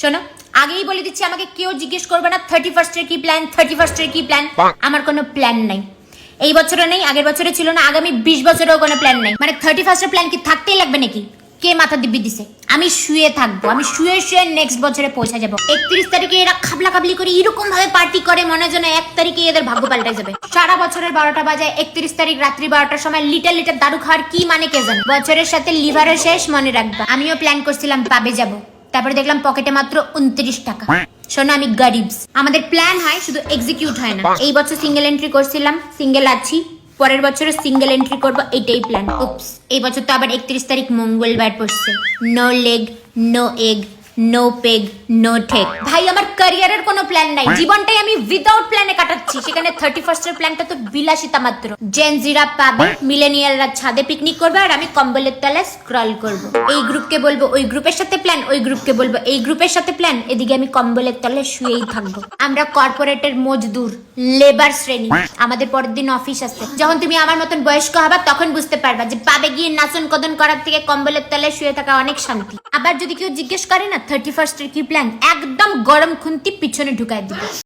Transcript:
শোনো, আগেই বলে দিচ্ছি, আমাকে কেউ জিজ্ঞেস করবে না 31st এর কি প্ল্যান, 31st এর কি প্ল্যান। আমার কোনো প্ল্যান নাই, এই বছরে নেই, আগের বছরে ছিল না, আগামী 20 বছরেও কোনো প্ল্যান নাই। মানে 31st এর প্ল্যান কি থাকতেই লাগবে নাকি? কে মাথা দিব্যি দিছে? আমি শুয়ে থাকবো, আমি শুয়ে শুয়ে নেক্সট বছরে পৌঁছে যাবো। 31 তারিখে এরা খাবলা খাবলি করে এরকম ভাবে পার্টি করে, মনে হয় যেন 1 তারিখে এদের ভাগ্য পাল্টে যাবে। সারা বছরের 12টা বাজায় 31 তারিখ রাত্রি 12টার সময় লিটার লিটার দারু খাওয়ার কি মানে কে জানে। বছরের সাথে লিভারের শেষ, মনে রাখবা। আমিও প্ল্যান করছিলাম পাবে যাব, তারপরে দেখলাম পকেটে মাত্র 29 টাকা। শোনো, আমি গরিবস, আমাদের প্ল্যান হয় শুধু এক্সিকিউট হয় না। এই বছর সিঙ্গেল এন্ট্রি করছিলাম, সিঙ্গেল আছি, পরের বছরে সিঙ্গেল এন্ট্রি করবো, এটাই প্ল্যান। উপস, এই বছর তো আবার 31 তারিখ মঙ্গলবার পড়ছে। No leg, no egg, no peg, no ঠেক। ভাই, আমার ক্যারিয়ারের কোনো প্ল্যান নাই, জীবনটাই আমি উইদাউট প্ল্যানে কাটাচ্ছি। সেখানে 31st এর প্ল্যানটা তো বিলাসিতা মাত্র। জেনজিরা পাবে, মিলেনিয়ালরা ছাদে পিকনিক করবে, আর আমি কম্বলের তলায় স্ক্রল করব। এই গ্রুপকে বলবো ওই গ্রুপের সাথে প্ল্যান, ওই গ্রুপকে বলবো এই গ্রুপের সাথে প্ল্যান, এদিকে আমি কম্বলের তলায় শুয়েই থাকবো। আমরা কর্পোরেটের মজদুর, লেবার শ্রেণী, আমাদের পরের দিন অফিস আছে। যখন তুমি আমার মতন বয়স্ক হবা তখন বুঝতে পারবা যে পাবে গিয়ে নাচন কদন করার থেকে কম্বলের তলায় শুয়ে থাকা অনেক শান্তি। আবার যদি কেউ জিজ্ঞেস করে না 31st এর কি প্ল্যান, একদম গরম খুন্তি পিছনে ঢুকাই দিবে।